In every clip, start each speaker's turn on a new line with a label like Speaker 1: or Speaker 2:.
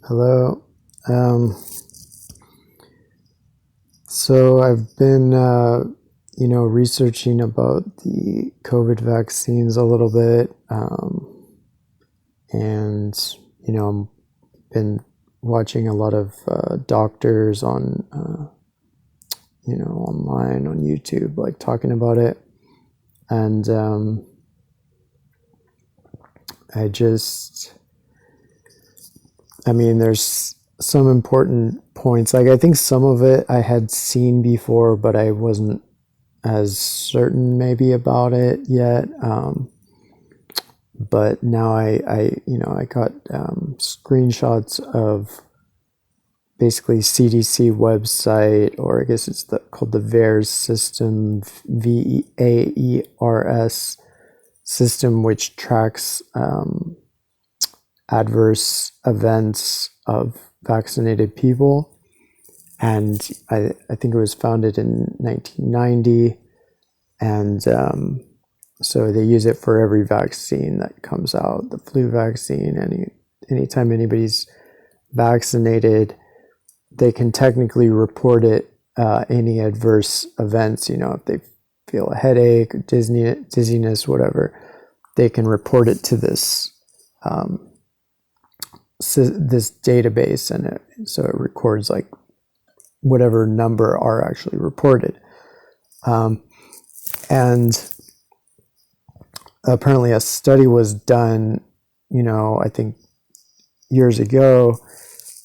Speaker 1: Hello. Um, so I've been, researching about the COVID vaccines a little bit, and I've been watching a lot of doctors on, online on YouTube, like talking about it, and I just, there's some important points. Like, I think some of it I had seen before, but I wasn't as certain maybe about it yet. But now I got screenshots of basically CDC website, or I guess it's called the VAERS system, VAERS system, which tracks adverse events of vaccinated people. And I think it was founded in 1990. And so they use it for every vaccine that comes out, the flu vaccine. Anytime anybody's vaccinated, they can technically report it, any adverse events, if they feel a headache or dizziness, whatever, they can report it to this this database, and so it records like whatever number are actually reported. And apparently a study was done, I think years ago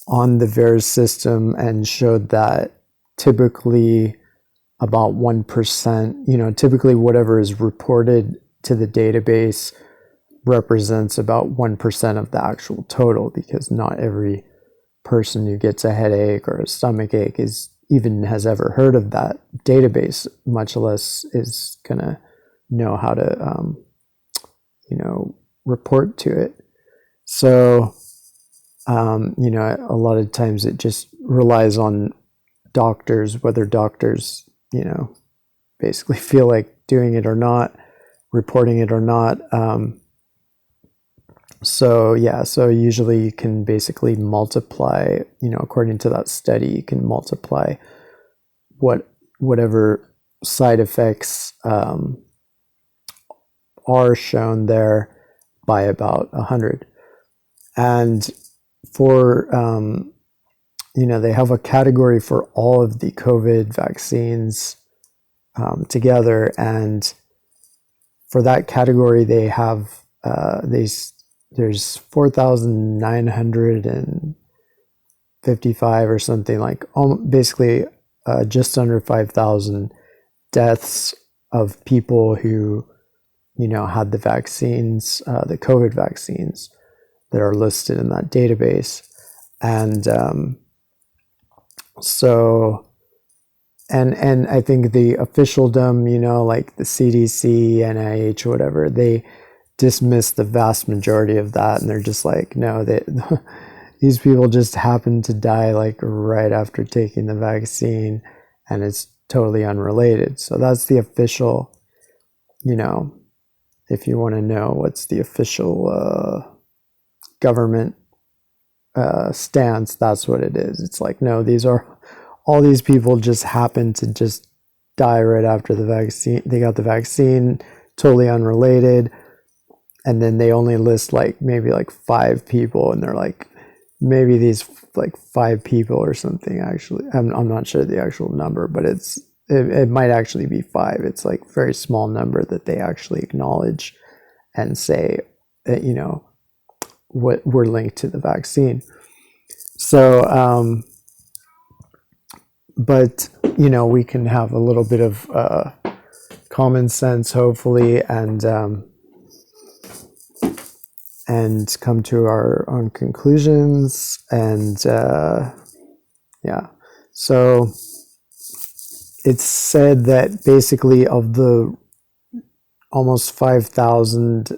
Speaker 1: on the VAERS system, and showed that typically about 1%, typically whatever is reported to the database represents about 1% of the actual total, because not every person who gets a headache or a stomach ache has ever heard of that database, much less is gonna know how to report to it. So a lot of times it just relies on doctors, whether doctors basically feel like doing it or not, reporting it or not. So usually you can basically multiply, according to that study, you can multiply whatever side effects are shown there by about 100. And for they have a category for all of the COVID vaccines together, and for that category they have there's 4,955 or something, like basically just under 5,000 deaths of people who had the vaccines, the COVID vaccines that are listed in that database. And and I think the officialdom, like the CDC, NIH, whatever, they dismiss the vast majority of that, and they're just like, no, these people just happen to die like right after taking the vaccine, and it's totally unrelated. So that's the official, if you want to know what's the official government stance, that's what it is. It's like, no, all these people just happen to just die right after the vaccine. They got the vaccine, totally unrelated. And then they only list like maybe like 5 people, and they're like, maybe these like 5 people or something. Actually, I'm not sure the actual number, but it might actually be 5. It's like a very small number that they actually acknowledge and say that, what we're linked to the vaccine. So, but we can have a little bit of common sense, hopefully, and come to our own conclusions. And so it's said that basically of the almost 5,000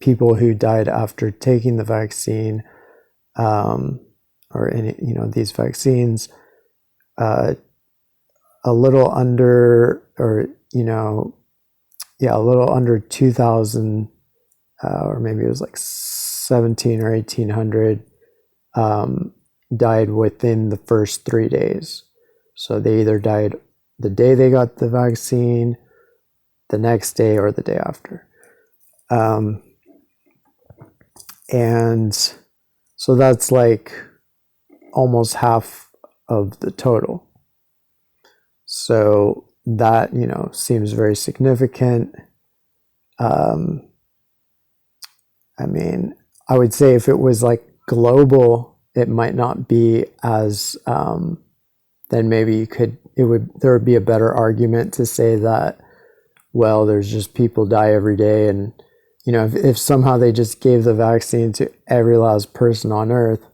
Speaker 1: people who died after taking the vaccine, or any these vaccines, a little under, or a little under 2,000, or maybe it was like 17 or 1,800 died within the first 3 days. So they either died the day they got the vaccine, the next day, or the day after. And so that's like almost half of the total. So that, seems very significant. I mean, I would say if it was like global, it might not be as, then maybe there would be a better argument to say that, well, there's just people die every day. And, if somehow they just gave the vaccine to every last person on earth,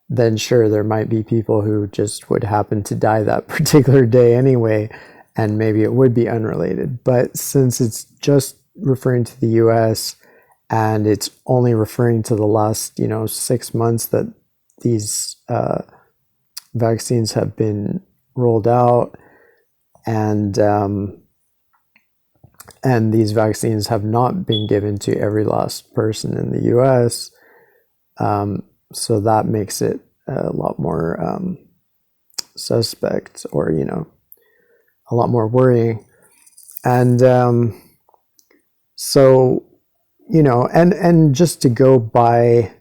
Speaker 1: then sure, there might be people who just would happen to die that particular day anyway, and maybe it would be unrelated. But since it's just referring to the US and it's only referring to the last, 6 months that these vaccines have been rolled out, and these vaccines have not been given to every last person in the US, so that makes it a lot more suspect, or, a lot more worrying. And so, and just to go by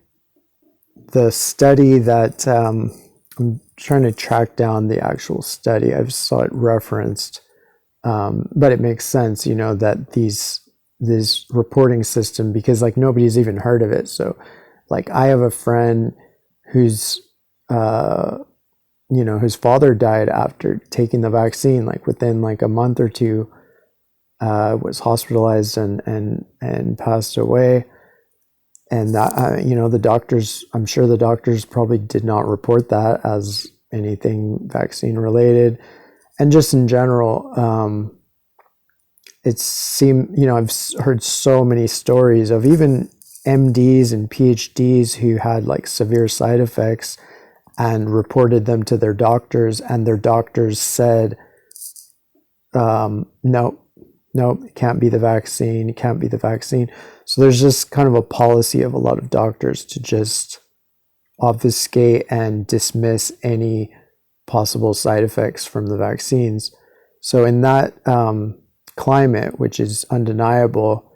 Speaker 1: the study that I'm trying to track down the actual study. I saw it referenced, but it makes sense, that this reporting system, because like nobody's even heard of it. So like I have a friend whose whose father died after taking the vaccine, like within like a month or two, was hospitalized and passed away. And that, the doctors, I'm sure the doctors probably did not report that as anything vaccine related. And just in general, it seemed, I've heard so many stories of even MDs and PhDs who had like severe side effects and reported them to their doctors, and their doctors said, no, it can't be the vaccine. It can't be the vaccine. So there's just kind of a policy of a lot of doctors to just obfuscate and dismiss any possible side effects from the vaccines. So in that climate, which is undeniable,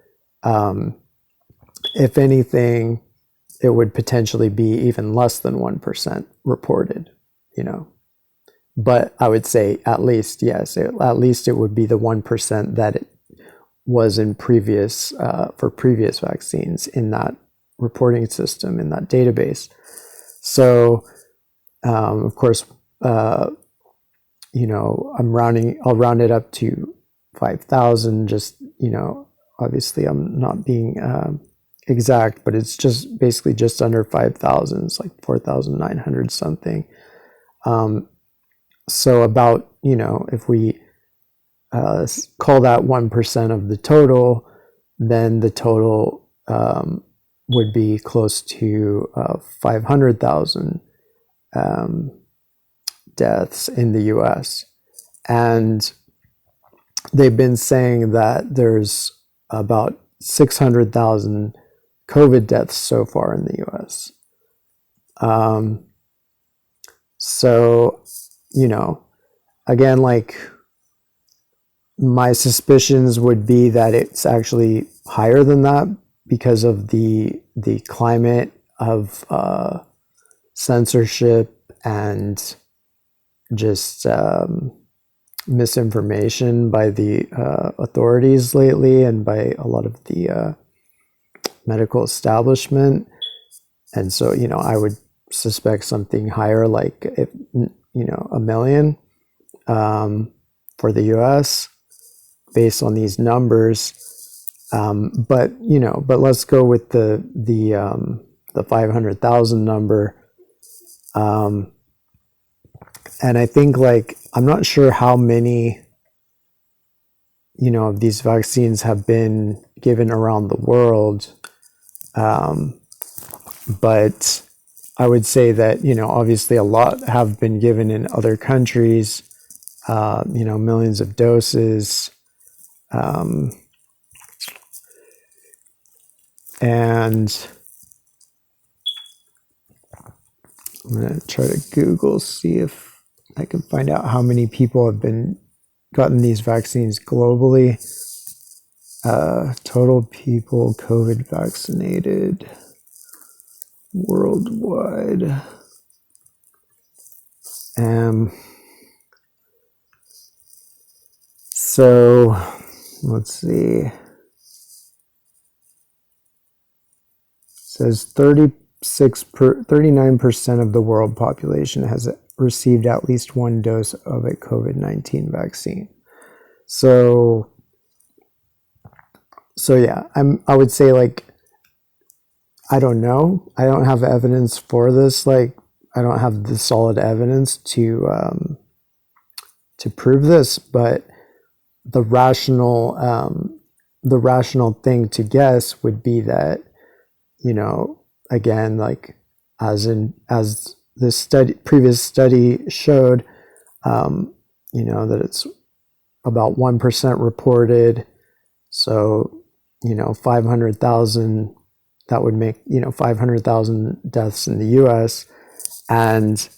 Speaker 1: if anything, it would potentially be even less than 1% reported, But I would say at least, yes, at least it would be the 1% that it was in for previous vaccines in that reporting system, in that database. So, of course, I'll round it up to 5,000, just, obviously I'm not being exact, but it's just basically just under 5,000. It's like 4,900 something. So about, if we call that 1% of the total, then the total would be close to 500,000 deaths in the US. And they've been saying that there's about 600,000 COVID deaths so far in the US. So, again, like my suspicions would be that it's actually higher than that because of the climate of censorship and just misinformation by the authorities lately, and by a lot of the medical establishment. And so, I would suspect something higher, like if 1 million for the US based on these numbers. But let's go with the 500,000 number. And I think, like, I'm not sure how many of these vaccines have been given around the world. But I would say that, obviously a lot have been given in other countries, millions of doses. And I'm going to try to Google, see if I can find out how many people have gotten these vaccines globally. Total people COVID vaccinated worldwide. So let's see. It says 39% of the world population has received at least one dose of a COVID-19 vaccine. So yeah, I would say, like, I don't know. I don't have evidence for this. Like, I don't have the solid evidence to prove this, but the rational thing to guess would be that, again, like, as this previous study showed, that it's about 1% reported. So, 500,000, that would make, 500,000 deaths in the US. And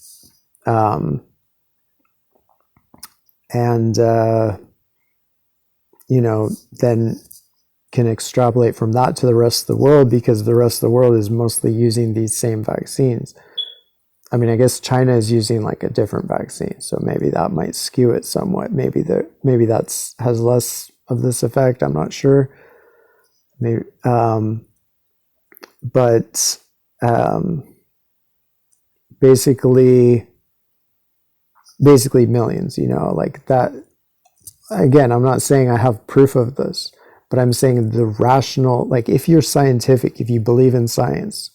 Speaker 1: then can extrapolate from that to the rest of the world, because the rest of the world is mostly using these same vaccines. I mean, I guess China is using like a different vaccine, so maybe that might skew it somewhat. Maybe that's has less of this effect. I'm not sure. Maybe, but basically millions. Like that. Again, I'm not saying I have proof of this, but I'm saying the rational. Like, if you're scientific, if you believe in science,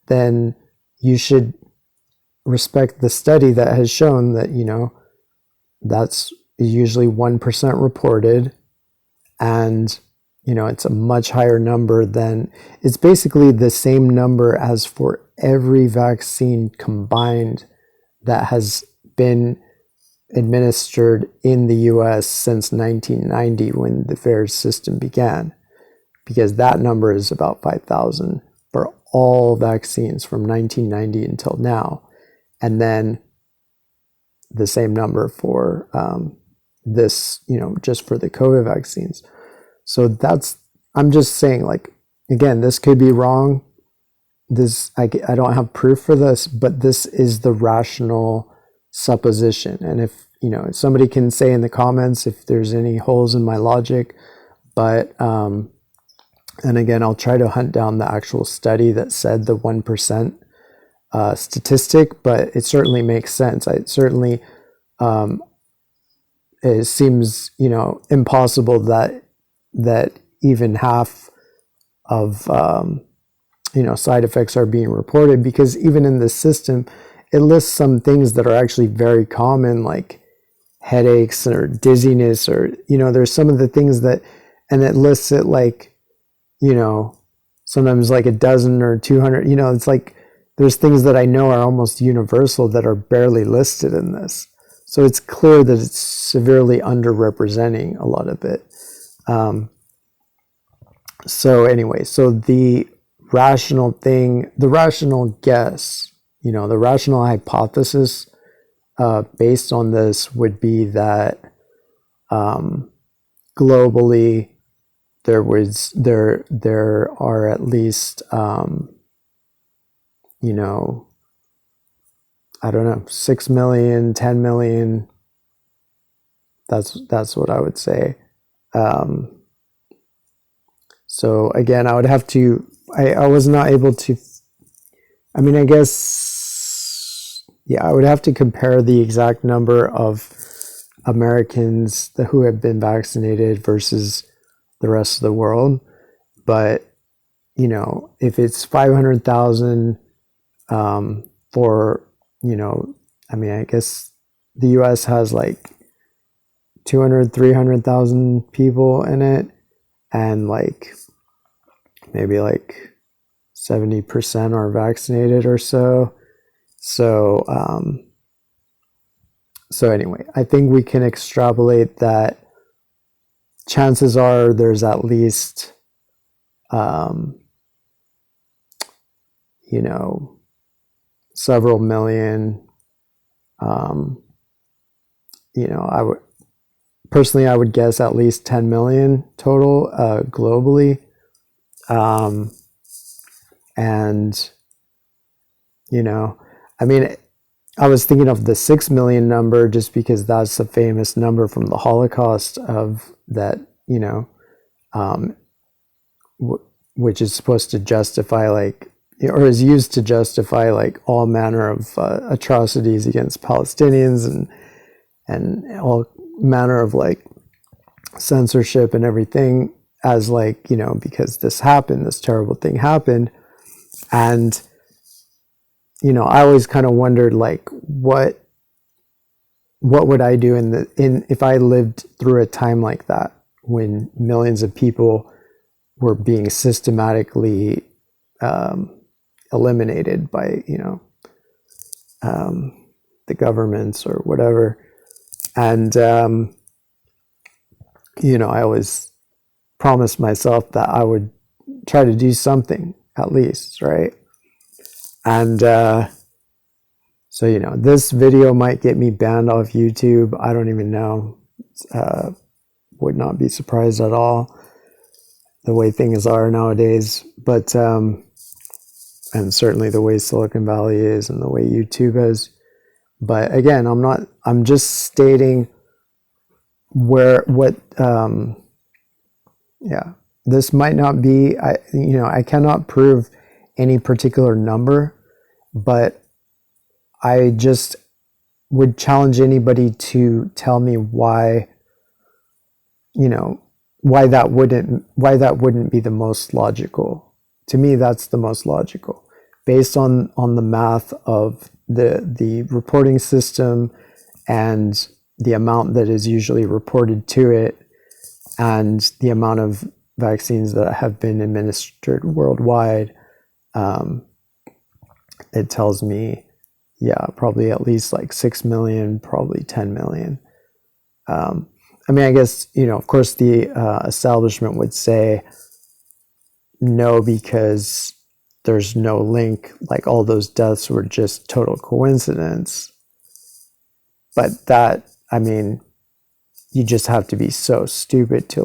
Speaker 1: then you should respect the study that has shown that, that's usually 1% reported, and it's a much higher number than, it's basically the same number as for every vaccine combined that has been administered in the US since 1990, when the VAERS system began, because that number is about 5,000 for all vaccines from 1990 until now. And then the same number for this, just for the COVID vaccines. So I'm just saying, like, again, this could be wrong. I don't have proof for this, but this is the rational supposition. And if somebody can say in the comments if there's any holes in my logic, but and again, I'll try to hunt down the actual study that said the 1% statistic, but it certainly makes sense. It certainly it seems impossible that even half of side effects are being reported, because even in the system it lists some things that are actually very common, like headaches or dizziness, or there's some of the things that, and it lists it like sometimes like a dozen or 200. It's like there's things that I know are almost universal that are barely listed in this. So it's clear that it's severely underrepresenting a lot of it. So anyway, so the rational guess, the rational hypothesis based on this would be that globally there are at least I don't know, 6 million, 10 million. That's what I would say. So again, I would have to, I was not able to, I mean, I guess, yeah, I would have to compare the exact number of Americans who have been vaccinated versus the rest of the world. But, if it's 500,000 for, I mean, I guess the US has like 200, 300,000 people in it, and like maybe like 70% are vaccinated or so. So anyway, I think we can extrapolate that chances are there's at least several million. I would personally, I would guess at least 10 million total globally. And, I mean, I was thinking of the 6 million number just because that's a famous number from the Holocaust of that, which is supposed to justify or is used to justify all manner of atrocities against Palestinians and all manner of censorship and everything as because this terrible thing happened. And I always kind of wondered what would I do if I lived through a time like that when millions of people were being systematically eliminated by the governments or whatever. And I always promised myself that I would try to do something at least, right? And so this video might get me banned off YouTube. I don't even know. Would not be surprised at all the way things are nowadays. But and certainly the way Silicon Valley is and the way YouTube is. But again, I'm just stating this might not be, I cannot prove any particular number, but I just would challenge anybody to tell me why that wouldn't be the most logical. To me, that's the most logical based on the math of the reporting system and the amount that is usually reported to it and the amount of vaccines that have been administered worldwide. It tells me, probably at least 6 million, probably 10 million. I guess, of course the establishment would say no, because there's no link, all those deaths were just total coincidence. But that, you just have to be so stupid to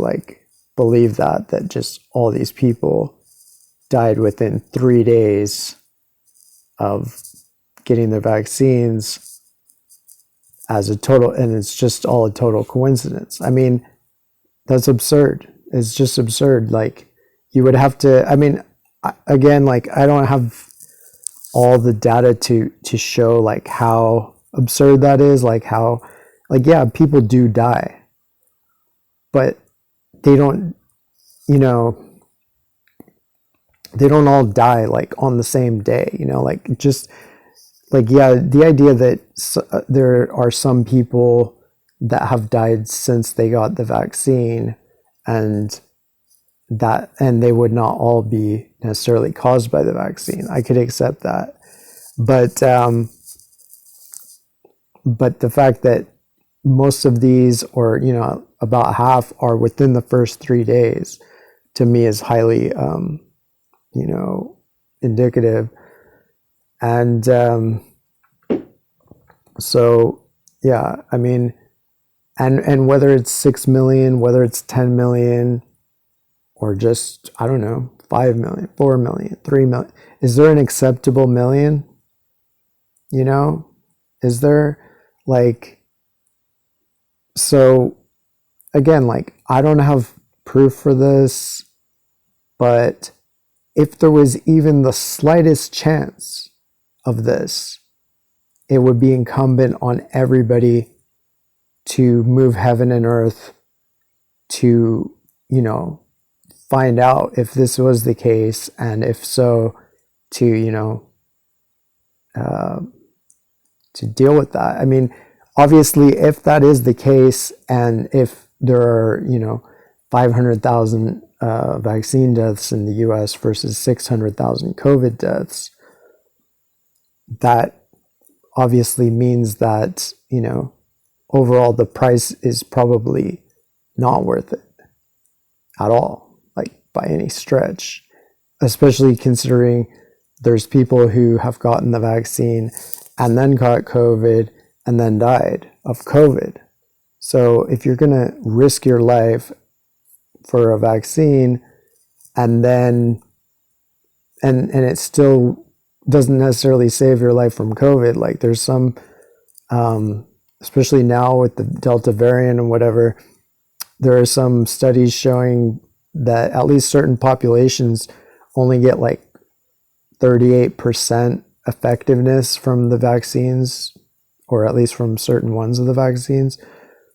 Speaker 1: believe that just all these people died within 3 days of getting their vaccines as a total, and it's just all a total coincidence. That's absurd. It's just absurd. You would have to, again, I don't have all the data to show how absurd that is, how people do die, but they don't they don't all die on the same day, the idea that there are some people that have died since they got the vaccine and they would not all be necessarily caused by the vaccine. I could accept that. But the fact that most of these, or, about half, are within the first 3 days, to me is highly, indicative. And so, and whether it's 6 million, whether it's 10 million, or just, I don't know, 5 million, 4 million, 3 million, is there an acceptable million? Is there so again, I don't have proof for this, but if there was even the slightest chance of this, it would be incumbent on everybody to move heaven and earth to, find out if this was the case, and if so, to, to deal with that. Obviously, if that is the case, and if there are, 500,000 vaccine deaths in the US versus 600,000 COVID deaths, that obviously means that, overall the price is probably not worth it at all, by any stretch, especially considering there's people who have gotten the vaccine and then got COVID and then died of COVID. So if you're going to risk your life for a vaccine and then and it still doesn't necessarily save your life from COVID, like there's some especially now with the Delta variant and whatever, there are some studies showing that at least certain populations only get like 38% effectiveness from the vaccines, or at least from certain ones of the vaccines.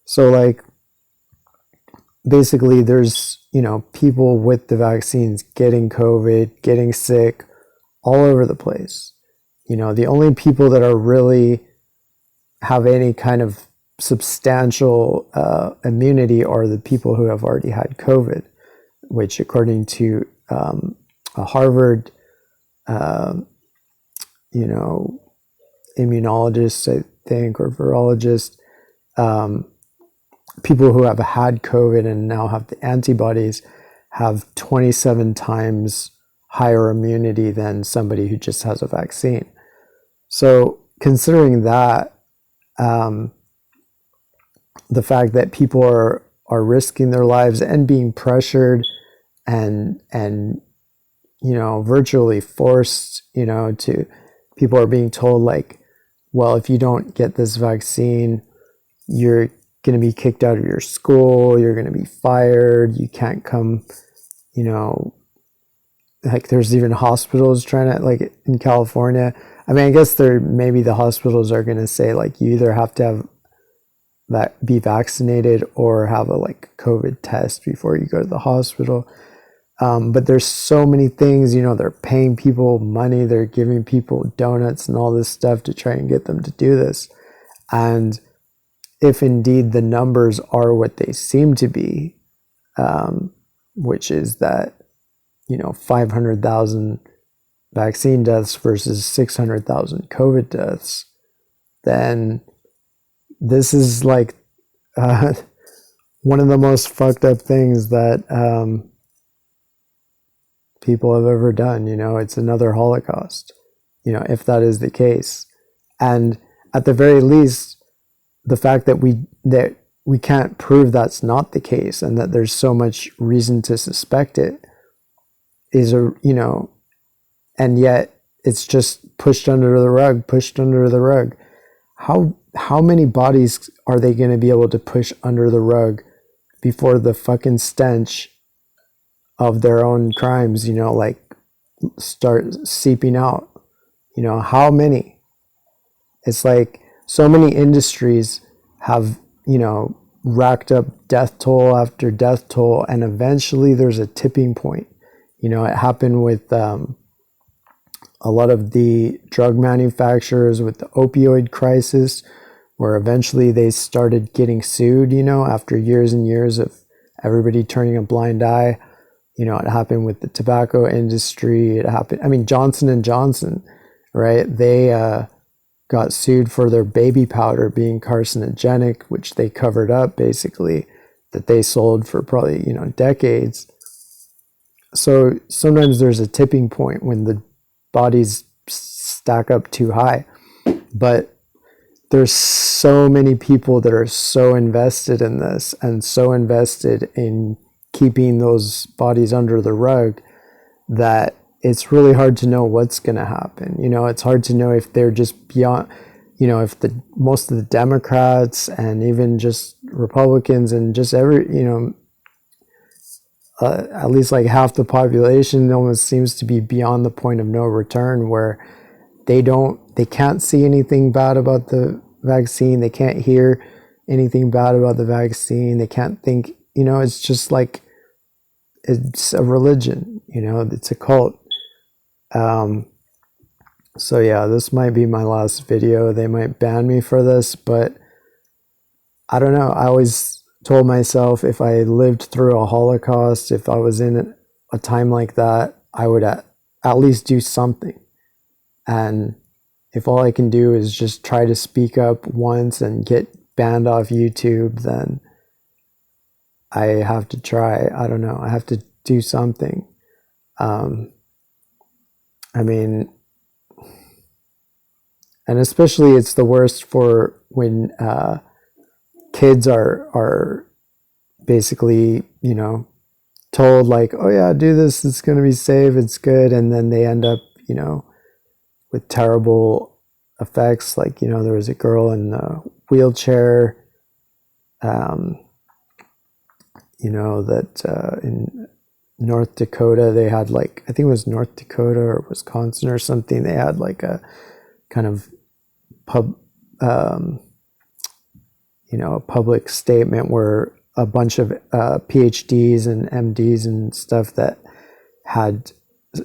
Speaker 1: So like basically there's, people with the vaccines getting COVID, getting sick all over the place. The only people that are really have any kind of substantial immunity are the people who have already had COVID, which according to a Harvard immunologist, I think, or virologist, people who have had COVID and now have the antibodies have 27 times higher immunity than somebody who just has a vaccine. So considering that, the fact that people are risking their lives and being pressured and virtually forced, to, people are being told like, well, if you don't get this vaccine, you're going to be kicked out of your school, you're going to be fired, you can't come, like there's even hospitals trying to, like in California, I mean, I guess maybe the hospitals are going to say like you either have to have be vaccinated or have a COVID test before you go to the hospital. But there's so many things, they're paying people money, they're giving people donuts and all this stuff to try and get them to do this. And if indeed the numbers are what they seem to be, which is that, 500,000 vaccine deaths versus 600,000 COVID deaths, then this is like one of the most fucked up things that people have ever done. It's another Holocaust, if that is the case. And at the very least, the fact that we can't prove that's not the case and that there's so much reason to suspect it is and yet it's just pushed under the rug. How many bodies are they going to be able to push under the rug before the fucking stench of their own crimes, start seeping out? How many? It's like so many industries have, racked up death toll after death toll, and eventually there's a tipping point. It happened with a lot of the drug manufacturers with the opioid crisis, where eventually they started getting sued, after years and years of everybody turning a blind eye. It happened with the tobacco industry. Johnson & Johnson, right? They got sued for their baby powder being carcinogenic, which they covered up basically, that they sold for probably, decades. So sometimes there's a tipping point when the bodies stack up too high. But there's so many people that are so invested in this and so invested in keeping those bodies under the rug that it's really hard to know what's going to happen. It's hard to know if they're just beyond, if most of the Democrats and even just Republicans and just at least like half the population almost seems to be beyond the point of no return, where they can't see anything bad about the vaccine. They can't hear anything bad about the vaccine. They can't think, it's just like, it's a religion, it's a cult. So yeah, this might be my last video. They might ban me for this, but I don't know. I always told myself if I lived through a Holocaust, if I was in a time like that, I would at least do something. And if all I can do is just try to speak up once and get banned off YouTube, then I have to try. I don't know. I have to do something. And especially it's the worst for when kids are basically, told like, oh yeah, do this, it's going to be safe, it's good. And then they end up, with terrible effects. Like, there was a girl in a wheelchair, that in North Dakota, they had like, I think it was North Dakota or Wisconsin or something. They had like a kind of a public statement where a bunch of PhDs and MDs and stuff that had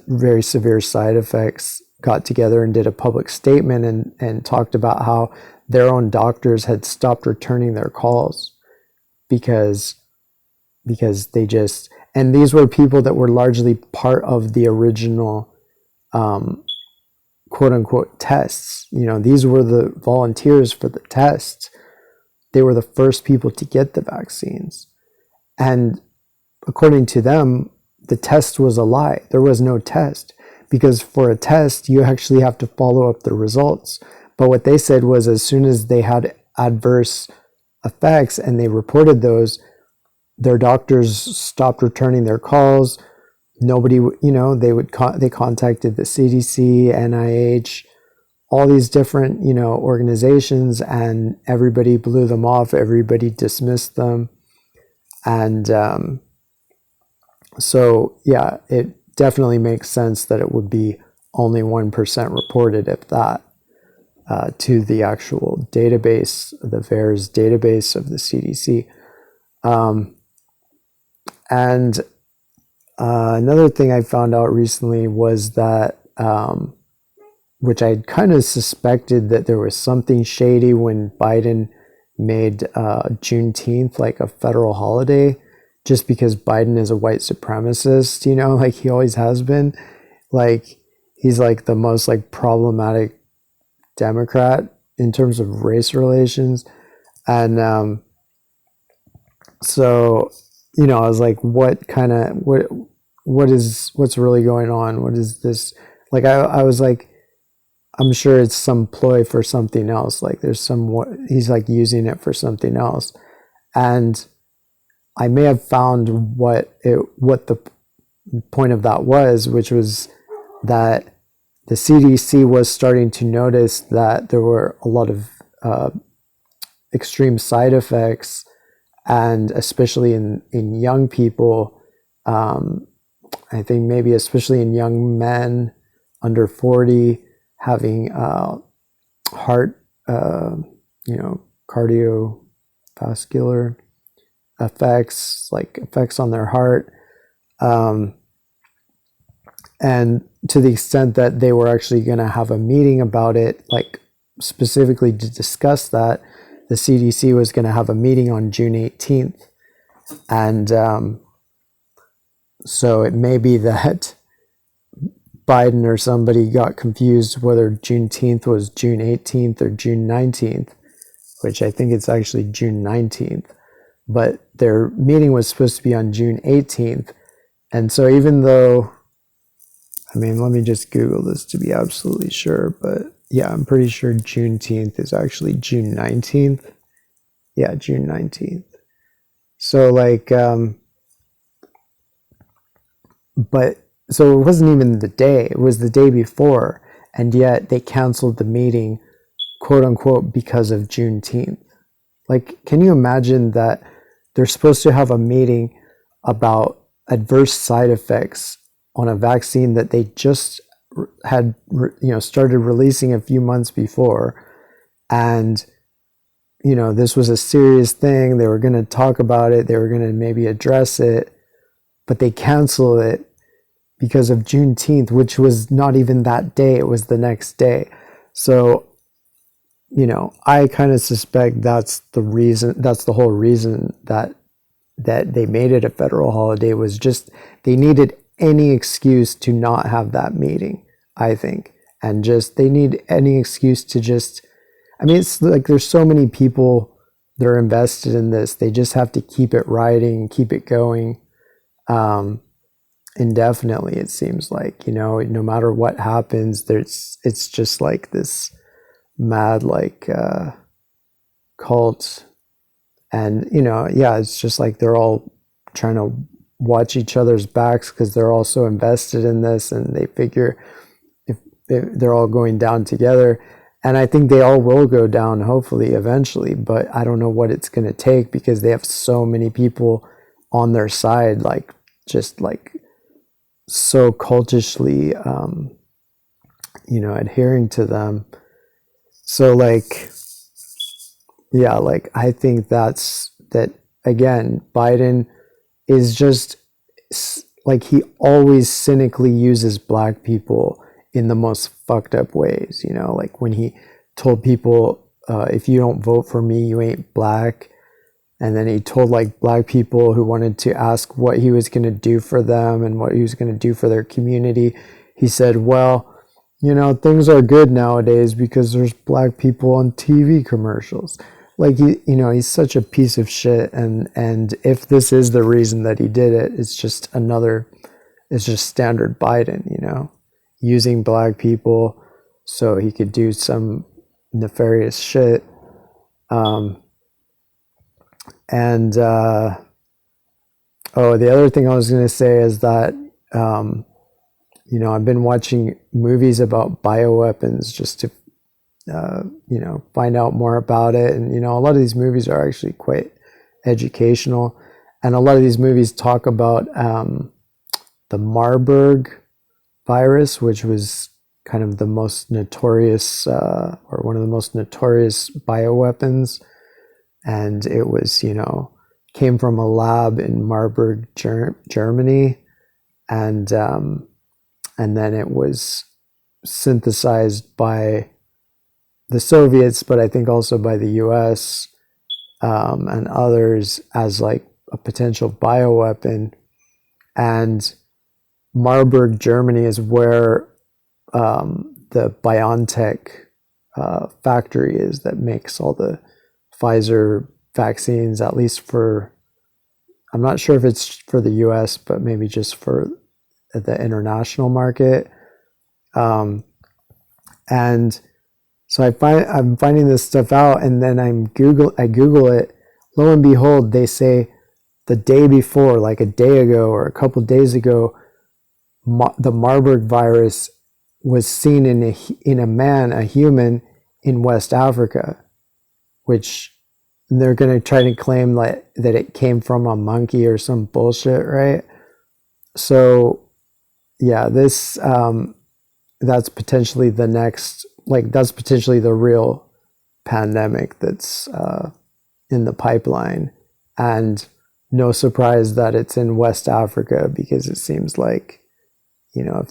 Speaker 1: very severe side effects got together and did a public statement and talked about how their own doctors had stopped returning their calls because they just, and these were people that were largely part of the original quote unquote tests. These were the volunteers for the tests. They were the first people to get the vaccines. And according to them, the test was a lie. There was no test, because for a test, you actually have to follow up the results. But what they said was, as soon as they had adverse effects and they reported those, their doctors stopped returning their calls. Nobody, they contacted the CDC, NIH, all these different, organizations, and everybody blew them off. Everybody dismissed them. And so, yeah, it definitely makes sense that it would be only 1% reported, if that, to the actual database, the VAERS database of the CDC. And another thing I found out recently was that, which I kind of suspected, that there was something shady when Biden made Juneteenth like a federal holiday, just because Biden is a white supremacist, like he always has been. Like, he's like the most like problematic Democrat in terms of race relations. And so, I was like, what's really going on? What is this? Like, I was like, I'm sure it's some ploy for something else. Like, he's like using it for something else. And I may have found what the point of that was, which was that the CDC was starting to notice that there were a lot of extreme side effects, and especially in young people, I think maybe especially in young men under 40, having heart, cardiovascular effects, like effects on their heart. And to the extent that they were actually going to have a meeting about it, like specifically to discuss that, the CDC was going to have a meeting on June 18th. And so it may be that Biden or somebody got confused whether Juneteenth was June 18th or June 19th, which I think it's actually June 19th. But their meeting was supposed to be on June 18th. And so even though, let me just Google this to be absolutely sure, but yeah, I'm pretty sure Juneteenth is actually June 19th. Yeah, June 19th. So like, so it wasn't even the day, it was the day before, and yet they canceled the meeting, quote unquote, because of Juneteenth. Like, can you imagine that they're supposed to have a meeting about adverse side effects on a vaccine that they just had, started releasing a few months before, and this was a serious thing. They were going to talk about it. They were going to maybe address it, but they canceled it because of Juneteenth, which was not even that day. It was the next day. So, I kind of suspect that's the reason. That's the whole reason that they made it a federal holiday, was just they needed any excuse to not have that meeting, I think. And just, they need any excuse to just, it's like there's so many people that are invested in this. They just have to keep it riding, keep it going indefinitely, it seems like, no matter what happens, it's just like this mad like cult. And yeah, it's just like they're all trying to watch each other's backs because they're all so invested in this, and they figure if they're all going down together. And I think they all will go down, hopefully, eventually. But I don't know what it's going to take because they have so many people on their side, like just like so cultishly, adhering to them. So like, yeah, like I think that again, Biden is just like he always cynically uses black people in the most fucked up ways, like when he told people, if you don't vote for me, you ain't black. And then he told like black people who wanted to ask what he was going to do for them and what he was going to do for their community. He said, well, things are good nowadays because there's black people on TV commercials. Like he's such a piece of shit. And if this is the reason that he did it, it's just standard Biden, using black people so he could do some nefarious shit. The other thing I was going to say is that, I've been watching movies about bioweapons just to, find out more about it. And, a lot of these movies are actually quite educational. And a lot of these movies talk about the Marberg virus, which was kind of the most notorious or one of the most notorious bioweapons. And it was, came from a lab in Marberg, Germany. And then it was synthesized by the Soviets, but I think also by the US and others as like a potential bioweapon. And Marburg, Germany is where the BioNTech factory is that makes all the Pfizer vaccines, at least for, I'm not sure if it's for the US, but maybe just for the international market. And so I'm finding this stuff out, and then I Google it. Lo and behold, they say the day before, like a day ago or a couple days ago, the Marburg virus was seen in a human in West Africa, which they're going to try to claim that it came from a monkey or some bullshit, right? So yeah, this that's potentially the next, like that's potentially the real pandemic that's in the pipeline. And no surprise that it's in West Africa, because it seems like, if